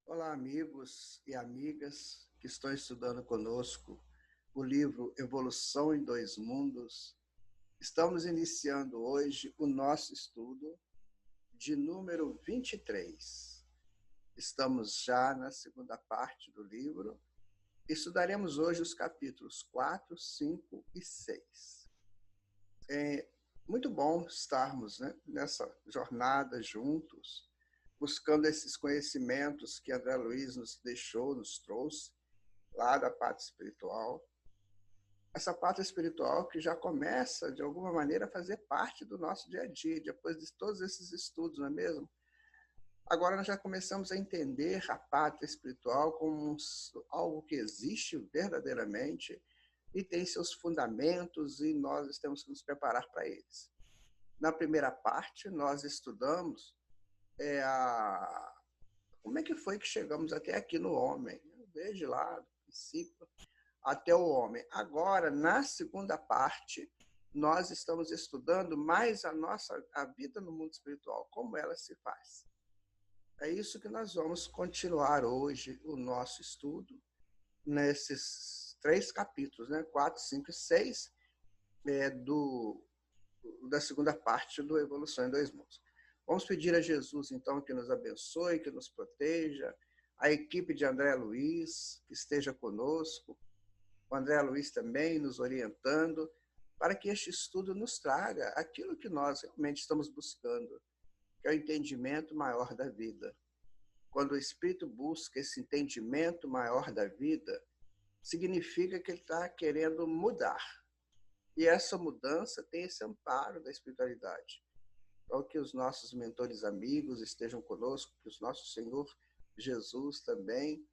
Olá, amigos e amigas que estão estudando conosco o livro Evolução em Dois Mundos. Estamos iniciando hoje o nosso estudo de número 23. Estamos já na segunda parte do livro. Estudaremos hoje os capítulos 4, 5 e 6. É muito bom estarmos, nessa jornada juntos, buscando esses conhecimentos que André Luiz nos deixou, nos trouxe, lá da parte espiritual. Essa parte espiritual que já começa, de alguma maneira, a fazer parte do nosso dia a dia, depois de todos esses estudos, não é mesmo? Agora nós já começamos a entender a pátria espiritual como algo que existe verdadeiramente e tem seus fundamentos e nós temos que nos preparar para eles. Na primeira parte, nós estudamos como é que foi que chegamos até aqui no homem, desde lá, do princípio, até o homem. Agora, na segunda parte, nós estamos estudando mais a vida no mundo espiritual, como ela se faz. É isso que nós vamos continuar hoje o nosso estudo, nesses 3 capítulos, 4, 5 e 6, da segunda parte do Evolução em Dois Mundos. Vamos pedir a Jesus, então, que nos abençoe, que nos proteja, a equipe de André Luiz, que esteja conosco, o André Luiz também nos orientando, para que este estudo nos traga aquilo que nós realmente estamos buscando, que é o entendimento maior da vida. Quando o Espírito busca esse entendimento maior da vida, significa que ele está querendo mudar. E essa mudança tem esse amparo da espiritualidade. Então, que os nossos mentores amigos estejam conosco, que o nosso Senhor Jesus também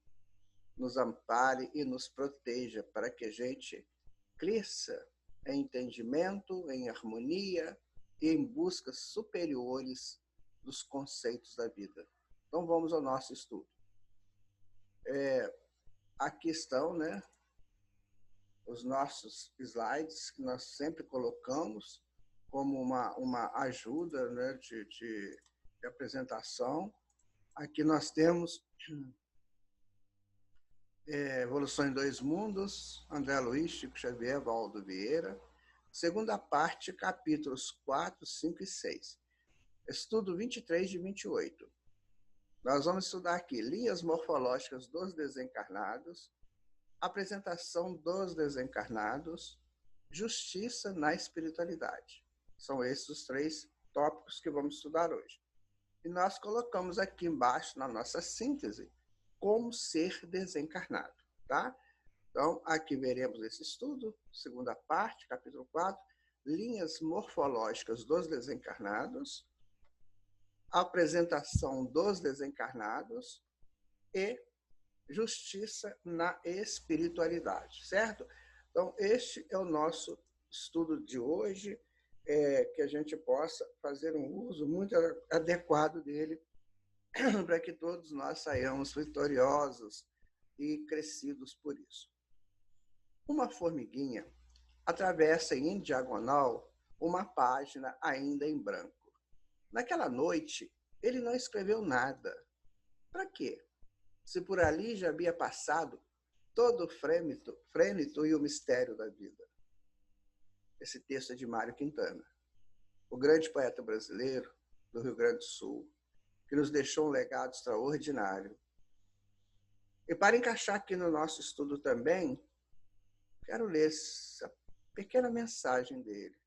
nos ampare e nos proteja, para que a gente cresça em entendimento, em harmonia e em buscas superiores dos conceitos da vida. Então, vamos ao nosso estudo. Aqui estão, os nossos slides, que nós sempre colocamos como uma ajuda, de apresentação. Aqui nós temos Evolução em Dois Mundos, André Luiz, Chico Xavier, Valdo Vieira. Segunda parte, capítulos 4, 5 e 6. Estudo 23 de 28. Nós vamos estudar aqui linhas morfológicas dos desencarnados, apresentação dos desencarnados, justiça na espiritualidade. São esses os 3 tópicos que vamos estudar hoje. E nós colocamos aqui embaixo, na nossa síntese, como ser desencarnado, tá? Então, aqui veremos esse estudo, segunda parte, capítulo 4, linhas morfológicas dos desencarnados, apresentação dos desencarnados e justiça na espiritualidade, certo? Então, este é o nosso estudo de hoje, que a gente possa fazer um uso muito adequado dele, para que todos nós saiamos vitoriosos e crescidos por isso. Uma formiguinha atravessa em diagonal uma página ainda em branco. Naquela noite, ele não escreveu nada. Para quê? Se por ali já havia passado todo o frêmito e o mistério da vida. Esse texto é de Mário Quintana, o grande poeta brasileiro do Rio Grande do Sul, que nos deixou um legado extraordinário. E para encaixar aqui no nosso estudo também, quero ler essa pequena mensagem dele.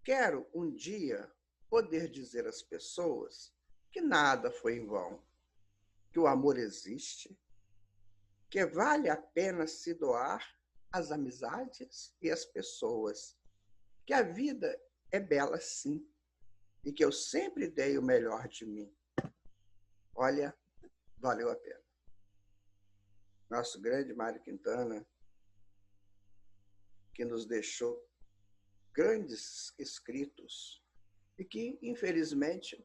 Quero um dia poder dizer às pessoas que nada foi em vão, que o amor existe, que vale a pena se doar às amizades e às pessoas, que a vida é bela sim, e que eu sempre dei o melhor de mim. Olha, valeu a pena. Nosso grande Mário Quintana, que nos deixou grandes escritos e que, infelizmente,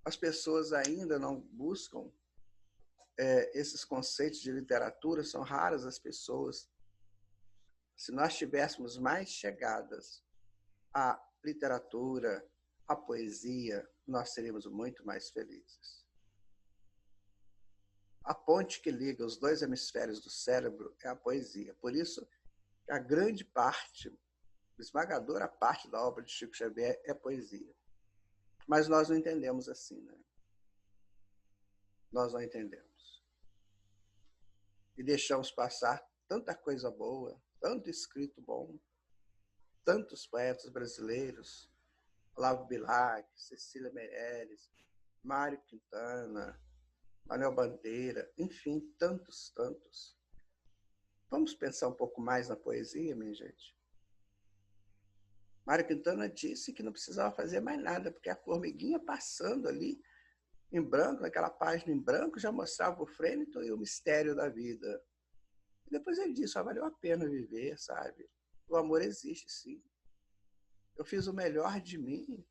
as pessoas ainda não buscam esses conceitos de literatura, são raras as pessoas. Se nós tivéssemos mais chegadas à literatura, à poesia, nós seríamos muito mais felizes. A ponte que liga os dois hemisférios do cérebro é a poesia. Por isso, a grande parte, esmagadora parte da obra de Chico Xavier é poesia. Mas nós não entendemos assim, né? Nós não entendemos. E deixamos passar tanta coisa boa, tanto escrito bom, tantos poetas brasileiros, Olavo Bilac, Cecília Meirelles, Mário Quintana, Manuel Bandeira, enfim, tantos, tantos. Vamos pensar um pouco mais na poesia, minha gente? Mário Quintana disse que não precisava fazer mais nada, porque a formiguinha passando ali, em branco, naquela página em branco, já mostrava o frêmito e o mistério da vida. E depois ele disse, só valeu a pena viver, sabe? O amor existe, sim. Eu fiz o melhor de mim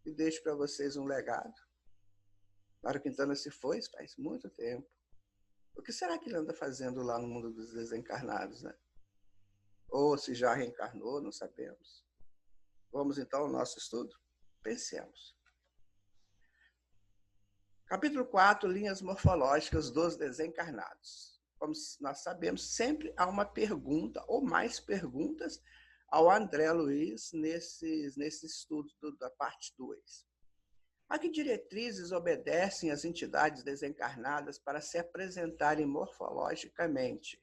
e deixo para vocês um legado. Mário Quintana se foi faz muito tempo. O que será que ele anda fazendo lá no mundo dos desencarnados, né? Ou se já reencarnou, não sabemos. Vamos então ao nosso estudo? Pensemos. Capítulo 4, linhas morfológicas dos desencarnados. Como nós sabemos, sempre há uma pergunta ou mais perguntas ao André Luiz nesse estudo da parte 2. A que diretrizes obedecem as entidades desencarnadas para se apresentarem morfologicamente?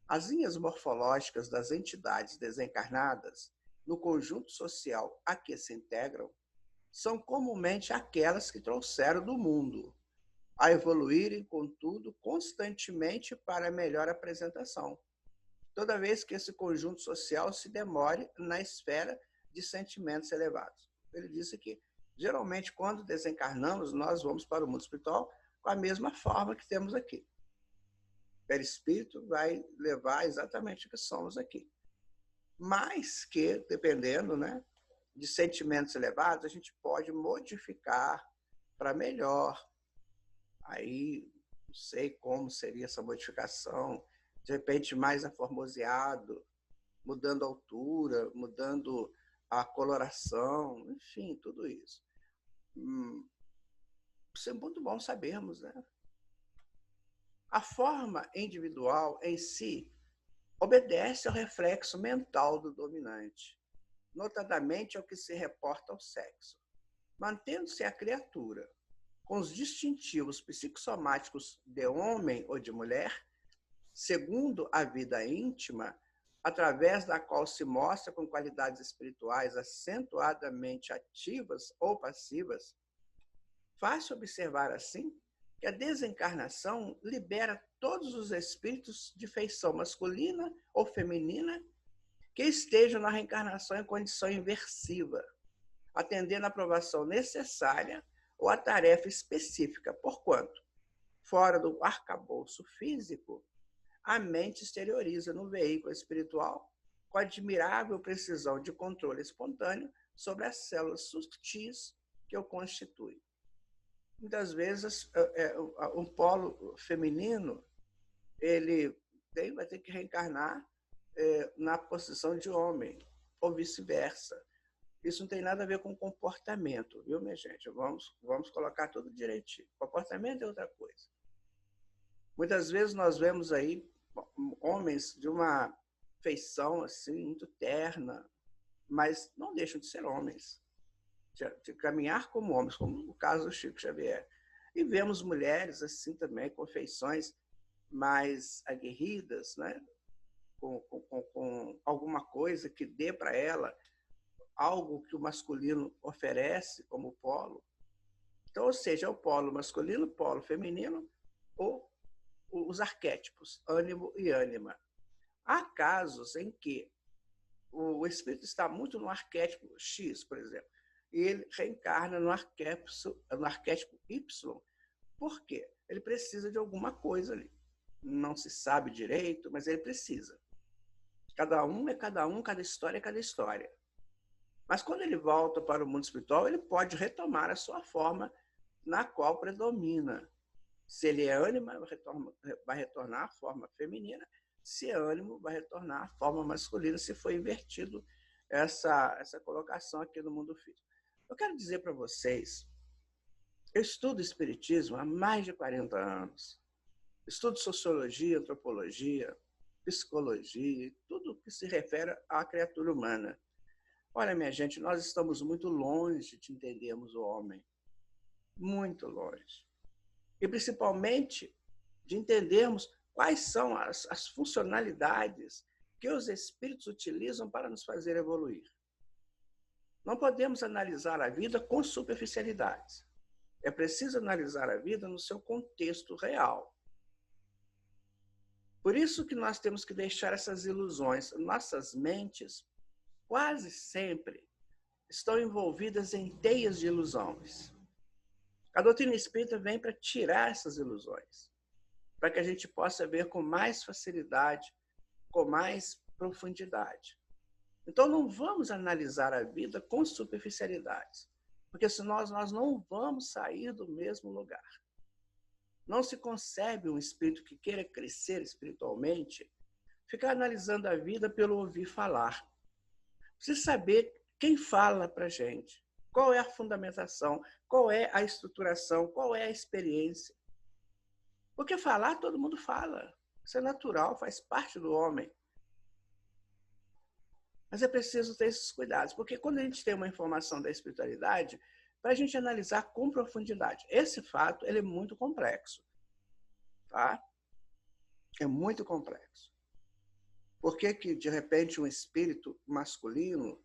As linhas morfológicas das entidades desencarnadas, no conjunto social a que se integram, são comumente aquelas que trouxeram do mundo, a evoluírem, contudo, constantemente para melhor apresentação, toda vez que esse conjunto social se demore na esfera de sentimentos elevados. Ele disse que, geralmente, quando desencarnamos, nós vamos para o mundo espiritual com a mesma forma que temos aqui. O perispírito vai levar exatamente o que somos aqui. Mas que, dependendo, né, de sentimentos elevados, a gente pode modificar para melhor. Aí, não sei como seria essa modificação, de repente mais aformoseado, mudando a altura, mudando a coloração, enfim, tudo isso. Isso é muito bom sabermos, né? A forma individual em si obedece ao reflexo mental do dominante, notadamente ao que se reporta ao sexo. Mantendo-se a criatura com os distintivos psicossomáticos de homem ou de mulher, segundo a vida íntima, através da qual se mostra com qualidades espirituais acentuadamente ativas ou passivas, faz-se observar assim que a desencarnação libera todos os espíritos de feição masculina ou feminina que estejam na reencarnação em condição inversiva, atendendo à aprovação necessária ou à tarefa específica, porquanto, fora do arcabouço físico, a mente exterioriza no veículo espiritual com admirável precisão de controle espontâneo sobre as células sutis que o constituem. Muitas vezes, um polo feminino ele vai ter que reencarnar na posição de homem, ou vice-versa. Isso não tem nada a ver com comportamento, viu, minha gente? Vamos colocar tudo direitinho. Comportamento é outra coisa. Muitas vezes nós vemos aí homens de uma feição assim muito terna, mas não deixam de ser homens, de caminhar como homens, como no caso do Chico Xavier. E vemos mulheres assim também com feições mais aguerridas, né? Com alguma coisa que dê para ela algo que o masculino oferece como polo. Então, ou seja, o polo masculino, o polo feminino, ou os arquétipos, ânimo e ânima. Há casos em que o espírito está muito no arquétipo X, por exemplo, e ele reencarna no arquétipo Y. Por quê? Ele precisa de alguma coisa ali. Não se sabe direito, mas ele precisa. Cada um é cada um, cada história é cada história. Mas quando ele volta para o mundo espiritual, ele pode retomar a sua forma na qual predomina. Se ele é ânima, vai retornar à forma feminina. Se é ânimo, vai retornar à forma masculina, se for invertido essa colocação aqui no mundo físico. Eu quero dizer para vocês Eu estudo espiritismo há mais de 40 anos. Estudo sociologia, antropologia, psicologia, tudo que se refere à criatura humana. Olha, minha gente, nós estamos muito longe de entendermos o homem. Muito longe. E principalmente de entendermos quais são as funcionalidades que os espíritos utilizam para nos fazer evoluir. Não podemos analisar a vida com superficialidades. É preciso analisar a vida no seu contexto real. Por isso que nós temos que deixar essas ilusões. Nossas mentes quase sempre estão envolvidas em teias de ilusões. A doutrina espírita vem para tirar essas ilusões, para que a gente possa ver com mais facilidade, com mais profundidade. Então, não vamos analisar a vida com superficialidades, porque senão nós não vamos sair do mesmo lugar. Não se concebe um espírito que queira crescer espiritualmente ficar analisando a vida pelo ouvir falar. Precisa saber quem fala para a gente, qual é a fundamentação, qual é a estruturação, qual é a experiência. Porque falar, todo mundo fala. Isso é natural, faz parte do homem. Mas é preciso ter esses cuidados, porque quando a gente tem uma informação da espiritualidade, para a gente analisar com profundidade. Esse fato ele é muito complexo. Tá? É muito complexo. Por que, de repente, um espírito masculino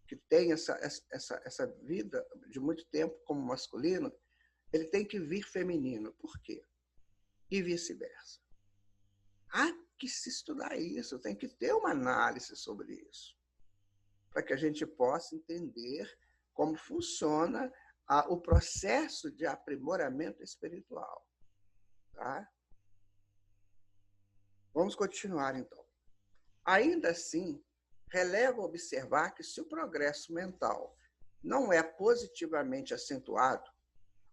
que tem essa vida de muito tempo como masculino, ele tem que vir feminino? Por quê? E vice-versa. Há que se estudar isso, tem que ter uma análise sobre isso, para que a gente possa entender como funciona o processo de aprimoramento espiritual. Tá? Vamos continuar, então. Ainda assim, releva observar que se o progresso mental não é positivamente acentuado,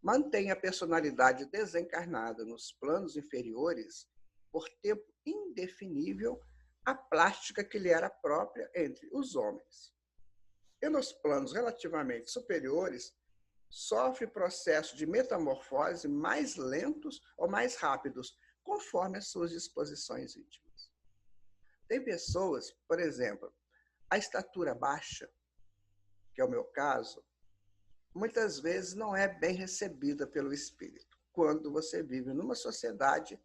mantém a personalidade desencarnada nos planos inferiores por tempo indefinível a plástica que lhe era própria entre os homens. E nos planos relativamente superiores, sofre processo de metamorfose mais lentos ou mais rápidos, conforme as suas disposições íntimas. Tem pessoas, por exemplo, a estatura baixa, que é o meu caso, muitas vezes não é bem recebida pelo espírito, quando você vive numa sociedade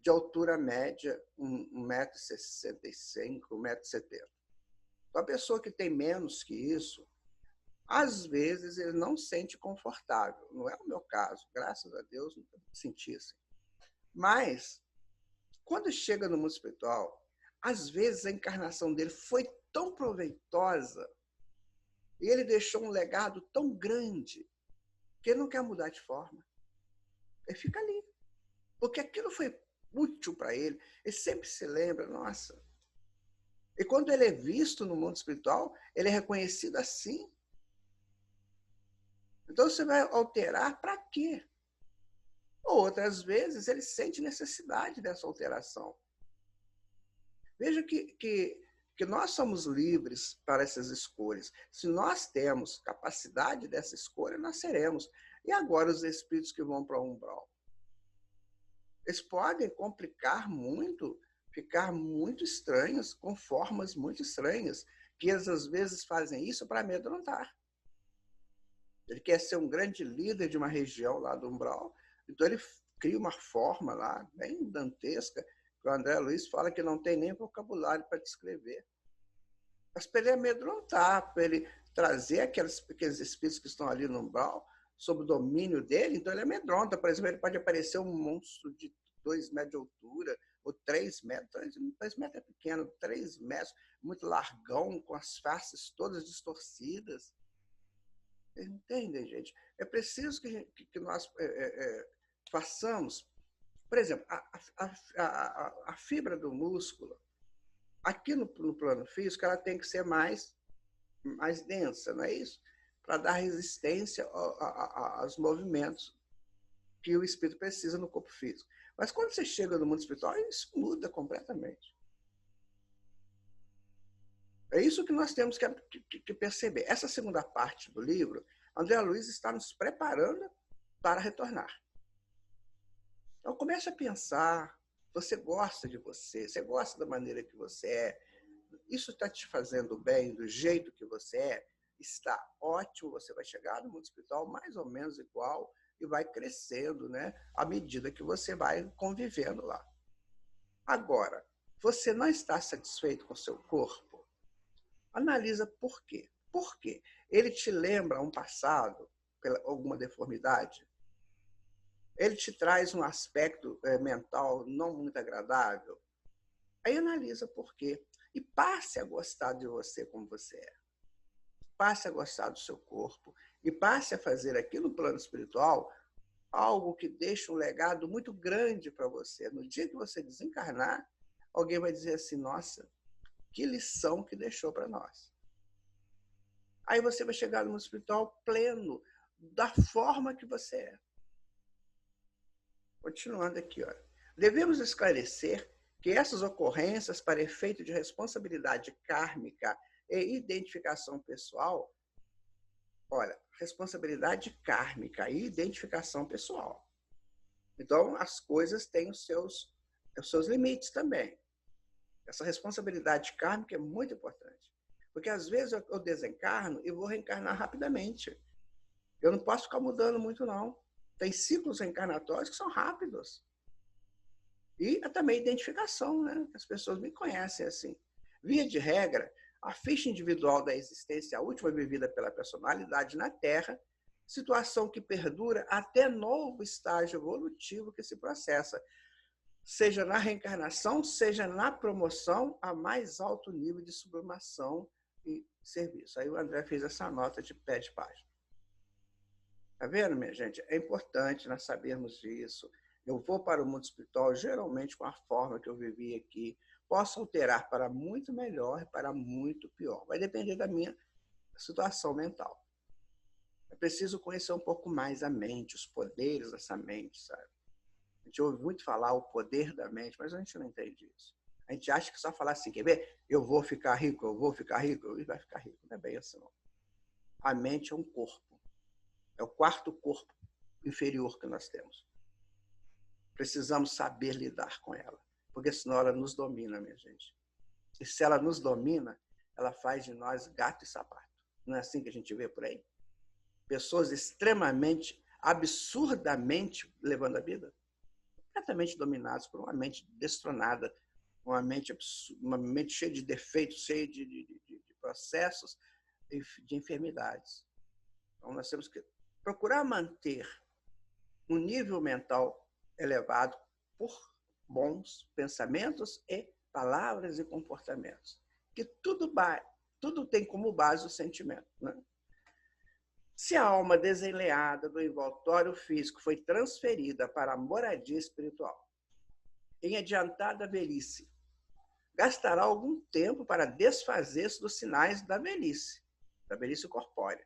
de altura média, 1,65 m, 1,70 m. Então, a pessoa que tem menos que isso, às vezes ele não se sente confortável. Não é o meu caso, graças a Deus, nunca me senti assim. Mas, quando chega no mundo espiritual, às vezes a encarnação dele foi tão proveitosa e ele deixou um legado tão grande que ele não quer mudar de forma. Ele fica ali. Porque aquilo foi útil para ele. Ele sempre se lembra, nossa. E quando ele é visto no mundo espiritual, ele é reconhecido assim. Então você vai alterar para quê? Outras vezes ele sente necessidade dessa alteração. Veja que nós somos livres para essas escolhas. Se nós temos capacidade dessa escolha, nós seremos. E agora os espíritos que vão para o umbral? Eles podem complicar muito, ficar muito estranhos, com formas muito estranhas, que eles às vezes fazem isso para amedrontar. Ele quer ser um grande líder de uma região lá do umbral, então ele cria uma forma lá, bem dantesca, que o André Luiz fala que não tem nem vocabulário para descrever. Mas para ele amedrontar, para ele trazer aqueles espíritos que estão ali no umbral, sob o domínio dele, então ele amedronta. Por exemplo, ele pode aparecer um monstro de 2 metros de altura, ou 3 metros, 2 metros é pequeno, 3 metros, muito largão, com as faces todas distorcidas. Entendem, gente? É preciso que nós façamos. Por exemplo, a fibra do músculo, aqui no plano físico, ela tem que ser mais densa, não é isso? Para dar resistência aos movimentos que o espírito precisa no corpo físico. Mas quando você chega no mundo espiritual, isso muda completamente. É isso que nós temos que perceber. Essa segunda parte do livro, André Luiz está nos preparando para retornar. Então, comece a pensar, você gosta de você, você gosta da maneira que você é, isso está te fazendo bem do jeito que você é, está ótimo, você vai chegar no mundo espiritual mais ou menos igual e vai crescendo, né, à medida que você vai convivendo lá. Agora, você não está satisfeito com o seu corpo? Analisa por quê. Por quê? Ele te lembra um passado, alguma deformidade? Ele te traz um aspecto mental não muito agradável? Aí analisa por quê. E passe a gostar de você como você é. Passe a gostar do seu corpo. E passe a fazer aqui no plano espiritual algo que deixa um legado muito grande para você. No dia que você desencarnar, alguém vai dizer assim, nossa, que lição que deixou para nós. Aí você vai chegar no mundo espiritual pleno, da forma que você é. Continuando aqui, olha. Devemos esclarecer que essas ocorrências, para efeito de responsabilidade kármica e identificação pessoal, olha, responsabilidade kármica e identificação pessoal. Então, as coisas têm os seus limites também. Essa responsabilidade kármica é muito importante. Porque, às vezes, eu desencarno e vou reencarnar rapidamente. Eu não posso ficar mudando muito, não. Tem ciclos reencarnatórios que são rápidos. E também identificação, né? As pessoas me conhecem assim. Via de regra, a ficha individual da existência última vivida pela personalidade na Terra, situação que perdura até novo estágio evolutivo que se processa, seja na reencarnação, seja na promoção a mais alto nível de sublimação e serviço. Aí o André fez essa nota de pé de página. Tá vendo, minha gente? É importante nós sabermos disso. Eu vou para o mundo espiritual geralmente com a forma que eu vivi aqui. Posso alterar para muito melhor e para muito pior. Vai depender da minha situação mental. É preciso conhecer um pouco mais a mente, os poderes dessa mente, sabe? A gente ouve muito falar o poder da mente, mas a gente não entende isso. A gente acha que só falar assim, quer ver? Eu vou ficar rico, e vai ficar rico. Não é bem assim, não. A mente é um corpo. É o quarto corpo inferior que nós temos. Precisamos saber lidar com ela, porque senão ela nos domina, minha gente. E se ela nos domina, ela faz de nós gato e sapato. Não é assim que a gente vê por aí? Pessoas extremamente, absurdamente levando a vida, completamente dominadas por uma mente destronada, uma mente cheia de defeitos, cheia de processos, de enfermidades. Então, nós temos que procurar manter um nível mental elevado por bons pensamentos e palavras e comportamentos. Que tudo tem como base o sentimento. Né? Se a alma desenleada do envoltório físico foi transferida para a moradia espiritual, em adiantada velhice, gastará algum tempo para desfazer-se dos sinais da velhice corpórea.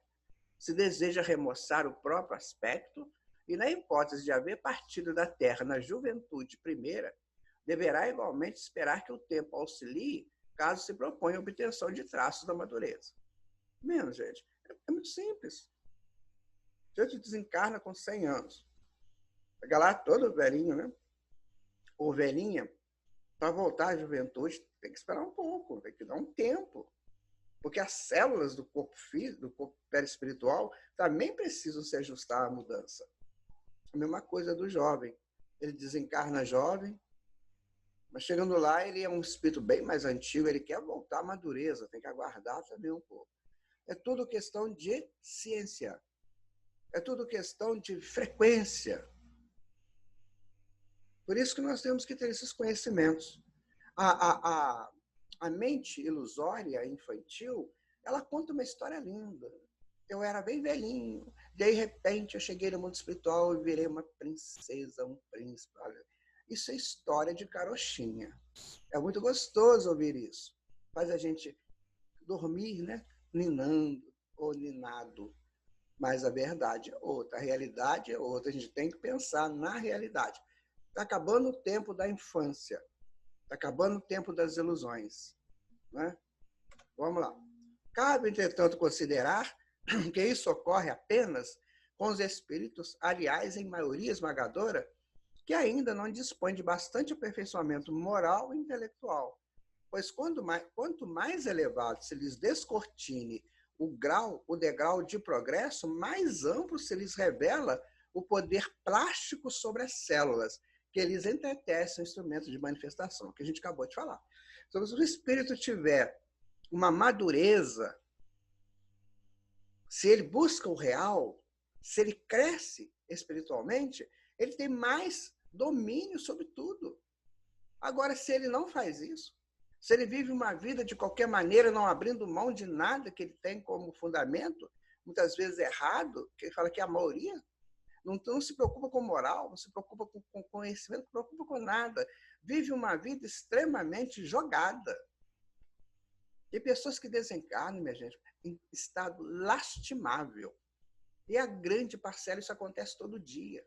Se deseja remoçar o próprio aspecto, e na hipótese de haver partido da Terra na juventude primeira, deverá igualmente esperar que o tempo auxilie, caso se proponha a obtenção de traços da madureza. Menos, gente. É muito simples. A gente desencarna com 100 anos. Chega lá todo velhinho, né? Ou velhinha, para voltar à juventude, tem que esperar um pouco, tem que dar um tempo. Porque as células do corpo físico, do corpo perispiritual, também precisam se ajustar à mudança. A mesma coisa do jovem. Ele desencarna jovem, mas chegando lá, ele é um espírito bem mais antigo, ele quer voltar à madureza, tem que aguardar também um pouco. É tudo questão de ciência. É tudo questão de frequência. Por isso que nós temos que ter esses conhecimentos. A mente ilusória infantil, ela conta uma história linda. Eu era bem velhinho, de repente eu cheguei no mundo espiritual e virei uma princesa, um príncipe. Olha, isso é história de carochinha. É muito gostoso ouvir isso. Faz a gente dormir, né? Ninando ou ninado. Mas a verdade é outra, a realidade é outra. A gente tem que pensar na realidade. Está acabando o tempo da infância. Está acabando o tempo das ilusões. Né? Vamos lá. Cabe, entretanto, considerar que isso ocorre apenas com os espíritos, aliás, em maioria esmagadora, que ainda não dispõem de bastante aperfeiçoamento moral e intelectual. Pois quanto mais elevado se lhes descortine o degrau de progresso, mais amplo se lhes revela o poder plástico sobre as células, que eles entretecem o instrumento de manifestação, que a gente acabou de falar. Então, se o espírito tiver uma madureza, se ele busca o real, se ele cresce espiritualmente, ele tem mais domínio sobre tudo. Agora, se ele não faz isso, se ele vive uma vida de qualquer maneira, não abrindo mão de nada que ele tem como fundamento, muitas vezes errado, que ele fala que é a maioria, não se preocupa com moral, não se preocupa com conhecimento, não se preocupa com nada. Vive uma vida extremamente jogada. Tem pessoas que desencarnam, minha gente, em estado lastimável. E a grande parcela, isso acontece todo dia.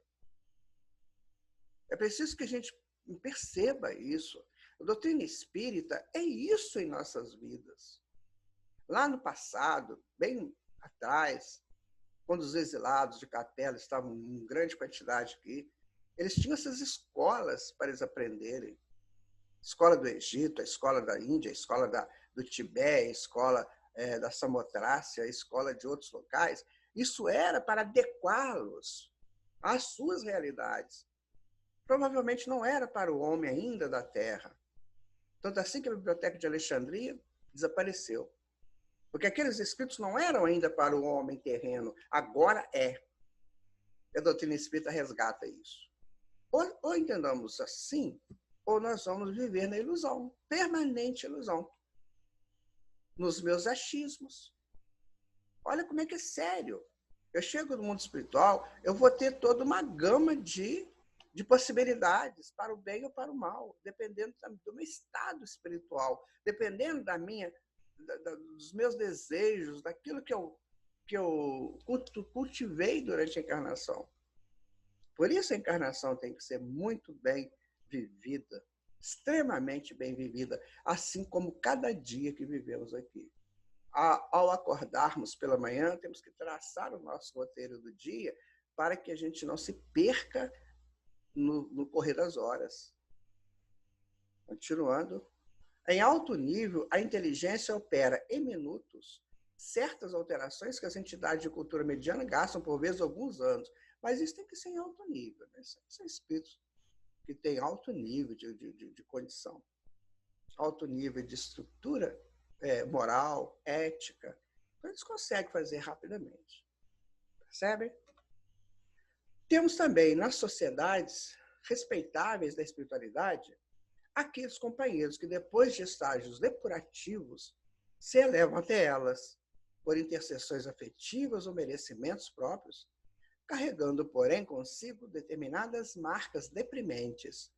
É preciso que a gente perceba isso. A doutrina espírita é isso em nossas vidas. Lá no passado, bem atrás, quando os exilados de capela estavam em grande quantidade aqui, eles tinham essas escolas para eles aprenderem. Escola do Egito, a escola da Índia, a escola do Tibete, a escola da Samotrácia, a escola de outros locais. Isso era para adequá-los às suas realidades. Provavelmente não era para o homem ainda da Terra. Tanto assim que a Biblioteca de Alexandria desapareceu. Porque aqueles escritos não eram ainda para o homem terreno, agora é. A doutrina espírita resgata isso. Ou entendamos assim, ou nós vamos viver na ilusão, permanente ilusão. Nos meus achismos. Olha como é que é sério. Eu chego no mundo espiritual, eu vou ter toda uma gama de possibilidades para o bem ou para o mal, dependendo do meu estado espiritual, dependendo dos meus desejos, daquilo que eu cultivei durante a encarnação. Por isso a encarnação tem que ser muito bem vivida, extremamente bem vivida, assim como cada dia que vivemos aqui. Ao acordarmos pela manhã, temos que traçar o nosso roteiro do dia para que a gente não se perca no correr das horas. Continuando. Em alto nível, a inteligência opera em minutos certas alterações que as entidades de cultura mediana gastam, por vezes, alguns anos. Mas isso tem que ser em alto nível. Né? São espíritos que têm alto nível de condição, alto nível de estrutura moral, ética. Então, eles conseguem fazer rapidamente. Percebem? Temos também, nas sociedades respeitáveis da espiritualidade, aqueles companheiros que, depois de estágios depurativos, se elevam até elas, por intercessões afetivas ou merecimentos próprios, carregando, porém, consigo determinadas marcas deprimentes,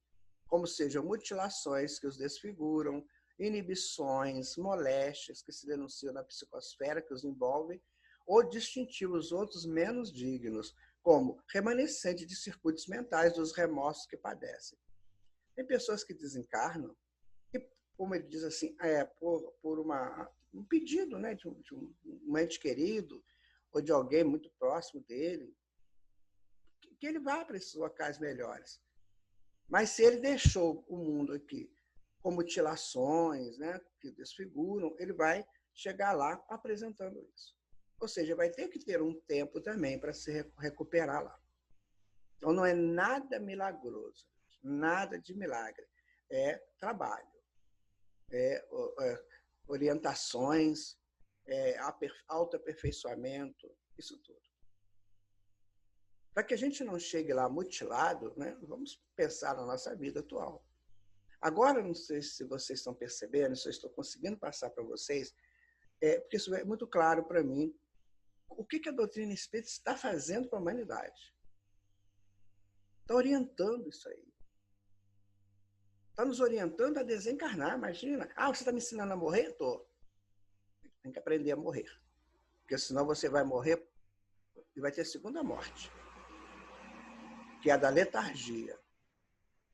como sejam mutilações que os desfiguram, inibições, moléstias que se denunciam na psicosfera que os envolvem, ou distintivos outros menos dignos, como remanescente de circuitos mentais dos remorsos que padecem. Tem pessoas que desencarnam e, como ele diz assim, por um pedido, né, de um ente querido ou de alguém muito próximo dele, que ele vá para esses locais melhores. Mas se ele deixou o mundo aqui com mutilações, né, que desfiguram, ele vai chegar lá apresentando isso. Ou seja, vai ter que ter um tempo também para se recuperar lá. Então, não é nada milagroso, nada de milagre. É trabalho, orientações, autoaperfeiçoamento, isso tudo. Para que a gente não chegue lá mutilado, né, vamos pensar na nossa vida atual. Agora, não sei se vocês estão percebendo, se eu estou conseguindo passar para vocês, porque isso é muito claro para mim, o que a doutrina espírita está fazendo para a humanidade. Está orientando isso aí. Está nos orientando a desencarnar, imagina. Você está me ensinando a morrer? Estou. Tem que aprender a morrer. Porque senão você vai morrer e vai ter segunda morte, que é a da letargia.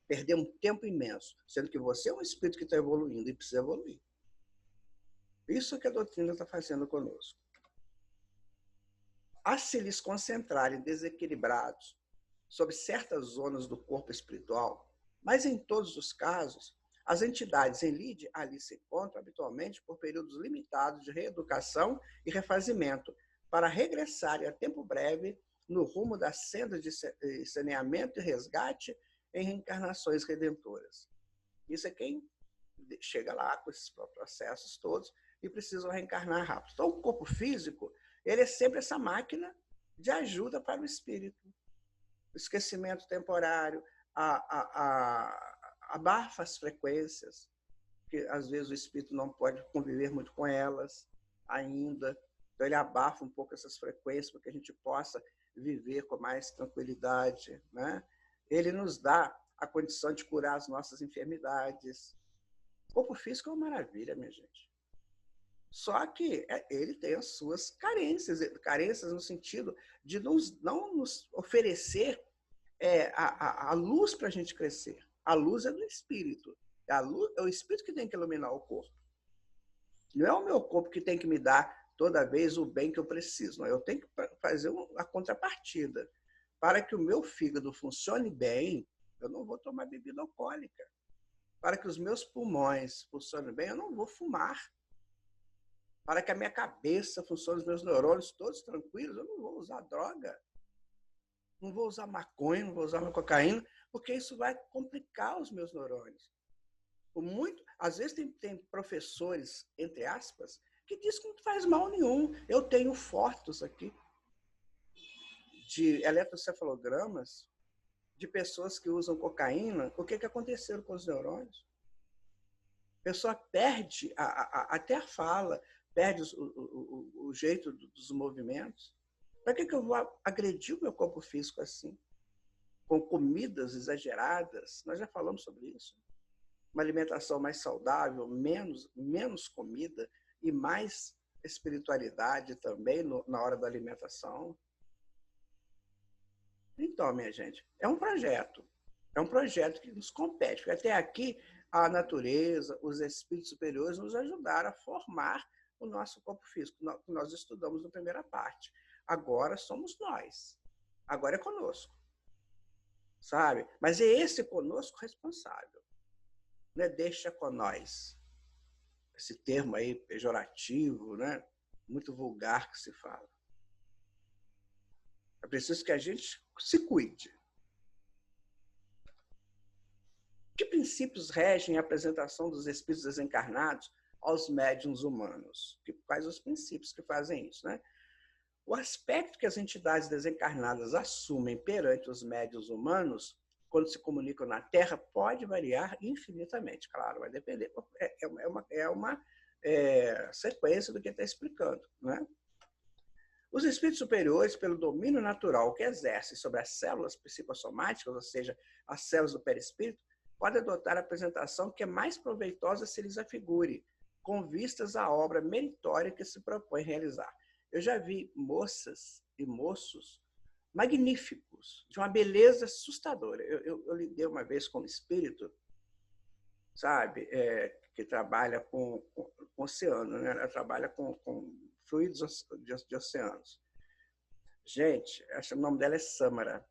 Perder um tempo imenso, sendo que você é um espírito que está evoluindo e precisa evoluir. Isso que a doutrina está fazendo conosco. a se lhes concentrarem desequilibrados sobre certas zonas do corpo espiritual, mas em todos os casos, as entidades em lide ali se encontram habitualmente por períodos limitados de reeducação e refazimento, para regressarem a tempo breve no rumo da senda de saneamento e resgate em reencarnações redentoras. Isso é quem chega lá com esses processos todos e precisam reencarnar rápido. Então, o corpo físico, ele é sempre essa máquina de ajuda para o espírito. O esquecimento temporário, abafa as frequências, que às vezes o espírito não pode conviver muito com elas ainda. Então, ele abafa um pouco essas frequências para que a gente possa viver com mais tranquilidade, né? Ele nos dá a condição de curar as nossas enfermidades. O corpo físico é uma maravilha, minha gente. Só que ele tem as suas carências no sentido de não nos oferecer a luz para a gente crescer. A luz é do espírito. É o espírito que tem que iluminar o corpo. Não é o meu corpo que tem que me dar toda vez o bem que eu preciso. Não. Eu tenho que fazer a contrapartida. Para que o meu fígado funcione bem, eu não vou tomar bebida alcoólica. Para que os meus pulmões funcionem bem, eu não vou fumar. Para que a minha cabeça funcione, os meus neurônios todos tranquilos, eu não vou usar droga. Não vou usar maconha, não vou usar cocaína, porque isso vai complicar os meus neurônios. Às vezes tem professores, entre aspas, que dizem que não faz mal nenhum. Eu tenho fotos aqui de eletrocefalogramas de pessoas que usam cocaína. O que aconteceu com os neurônios? A pessoa perde até a fala, perde o jeito dos movimentos. Para que eu vou agredir o meu corpo físico assim? Com comidas exageradas? Nós já falamos sobre isso. Uma alimentação mais saudável, menos comida e mais espiritualidade também na hora da alimentação. Então, minha gente, é um projeto. É um projeto que nos compete. Porque até aqui, a natureza, os espíritos superiores nos ajudaram a formar o nosso corpo físico, que nós estudamos na primeira parte. Agora somos nós. Agora é conosco. Sabe? Mas é esse conosco responsável. Não é deixa com nós. Esse termo aí pejorativo, né? Muito vulgar que se fala. É preciso que a gente se cuide. Que princípios regem a apresentação dos espíritos desencarnados aos médiuns humanos? Quais os princípios que fazem isso, né? O aspecto que as entidades desencarnadas assumem perante os médiuns humanos, quando se comunicam na Terra, pode variar infinitamente. Claro, vai depender. É uma sequência do que está explicando, né? Os espíritos superiores, pelo domínio natural que exercem sobre as células psicossomáticas, ou seja, as células do perispírito, podem adotar a apresentação que é mais proveitosa se lhes afigure, com vistas à obra meritória que se propõe realizar. Eu já vi moças e moços magníficos, de uma beleza assustadora. Eu lidei uma vez com um espírito, sabe, que trabalha com oceano, né? Ela trabalha com fluidos de oceanos. Gente, acho que o nome dela é Sâmara.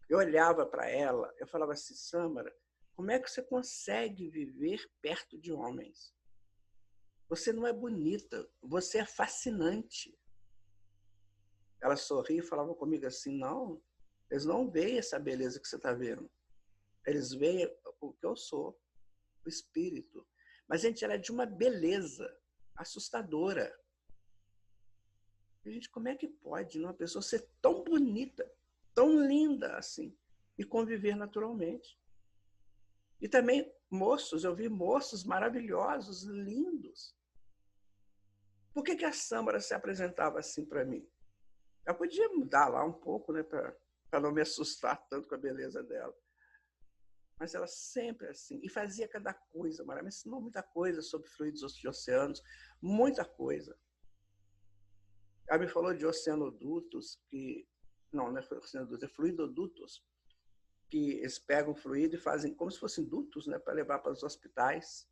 Eu olhava para ela, eu falava assim, Sâmara, como é que você consegue viver perto de homens? Você não é bonita, você é fascinante. Ela sorria e falava comigo assim, não, eles não veem essa beleza que você está vendo. Eles veem o que eu sou, o espírito. Mas, gente, ela é de uma beleza assustadora. Gente, como é que pode uma pessoa ser tão bonita, tão linda assim, e conviver naturalmente? E também moços, eu vi moços maravilhosos, lindos. Por que a Sâmara se apresentava assim para mim? Eu podia mudar lá um pouco, né, para não me assustar tanto com a beleza dela. Mas ela sempre assim, e fazia cada coisa, me ensinou muita coisa sobre fluidos de oceanos, muita coisa. Ela me falou de oceanodutos, não é oceanodutos, é fluidodutos, que eles pegam fluido e fazem como se fossem dutos, né, para levar para os hospitais.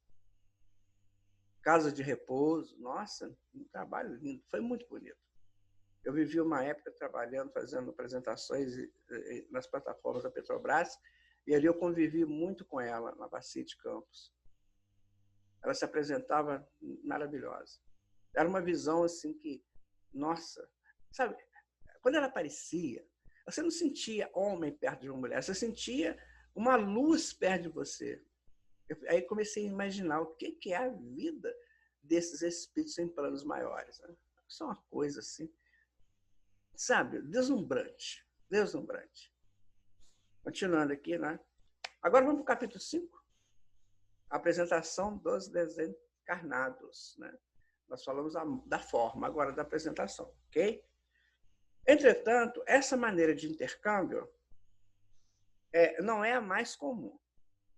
Casa de repouso, nossa, um trabalho lindo, foi muito bonito. Eu vivi uma época trabalhando, fazendo apresentações nas plataformas da Petrobras, e ali eu convivi muito com ela, na Bacia de Campos. Ela se apresentava maravilhosa. Era uma visão assim que, nossa, sabe, quando ela aparecia, você não sentia homem perto de uma mulher, você sentia uma luz perto de você. Aí comecei a imaginar o que é a vida desses espíritos em planos maiores. Né? Isso é uma coisa assim, sabe, deslumbrante, deslumbrante. Continuando aqui, né? Agora vamos para o capítulo 5, a apresentação dos desencarnados, né? Nós falamos da forma, agora da apresentação, ok? Entretanto, essa maneira de intercâmbio não é a mais comum,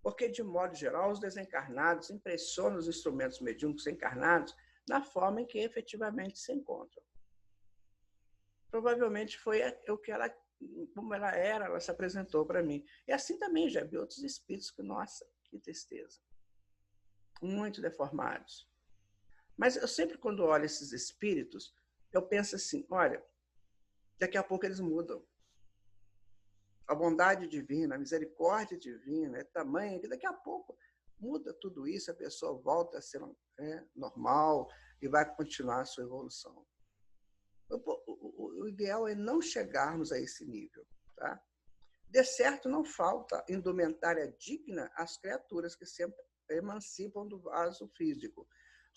porque, de modo geral, os desencarnados impressionam os instrumentos mediúnicos encarnados na forma em que efetivamente se encontram. Provavelmente foi o que ela, como ela era, ela se apresentou para mim. E assim também já vi outros espíritos que, nossa, que tristeza. Muito deformados. Mas eu sempre, quando olho esses espíritos, eu penso assim, olha, daqui a pouco eles mudam. A bondade divina, a misericórdia divina é tamanha que daqui a pouco muda tudo isso, a pessoa volta a ser normal e vai continuar a sua evolução. O ideal é não chegarmos a esse nível. Tá? De certo, não falta indumentária digna às criaturas que sempre emancipam do vaso físico.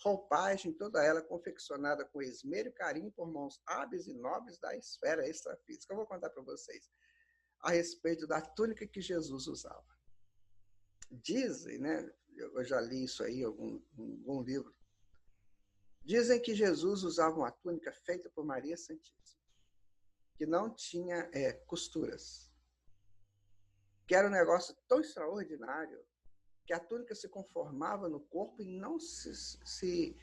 Roupagem, toda ela confeccionada com esmero e carinho por mãos hábeis e nobres da esfera extrafísica. Eu vou contar para vocês a respeito da túnica que Jesus usava. Dizem, né? Eu já li isso aí em algum livro. Dizem que Jesus usava uma túnica feita por Maria Santíssima, que não tinha costuras, que era um negócio tão extraordinário que a túnica se conformava no corpo e não se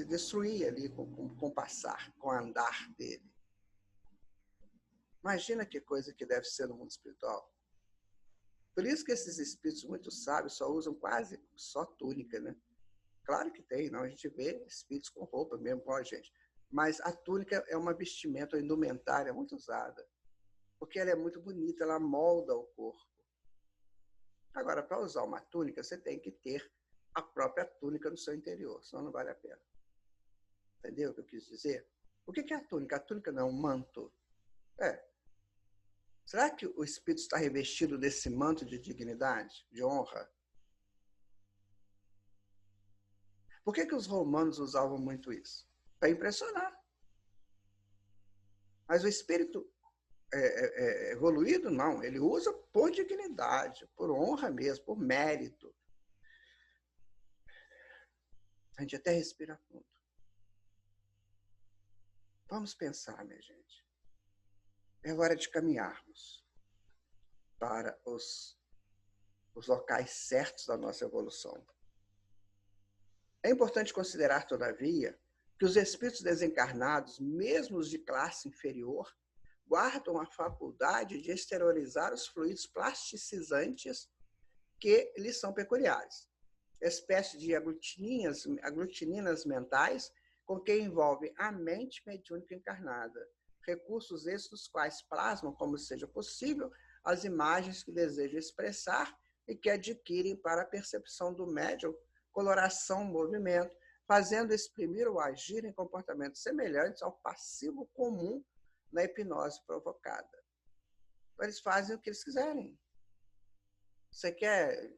destruía ali com o passar, com o andar dele. Imagina que coisa que deve ser no mundo espiritual. Por isso que esses espíritos muito sábios só usam quase só túnica, né? Claro que tem, não? A gente vê espíritos com roupa mesmo, com a gente. Mas a túnica é uma vestimenta, uma indumentária muito usada, porque ela é muito bonita, ela molda o corpo. Agora, para usar uma túnica, você tem que ter a própria túnica no seu interior, senão não vale a pena. Entendeu o que eu quis dizer? O que é a túnica? A túnica não é um manto. Será que o espírito está revestido desse manto de dignidade, de honra? Por que os romanos usavam muito isso? Para impressionar. Mas o espírito evoluído, não. Ele usa por dignidade, por honra mesmo, por mérito. A gente até respira fundo. Vamos pensar, minha gente. É hora de caminharmos para os locais certos da nossa evolução. É importante considerar, todavia, que os espíritos desencarnados, mesmo os de classe inferior, guardam a faculdade de exteriorizar os fluidos plasticizantes que lhes são peculiares, espécie de aglutininas mentais com que envolvem a mente mediúnica encarnada, recursos esses dos quais plasmam, como seja possível, as imagens que desejam expressar e que adquirem para a percepção do médium coloração, movimento, fazendo exprimir ou agir em comportamentos semelhantes ao passivo comum na hipnose provocada. Eles fazem o que eles quiserem. Você quer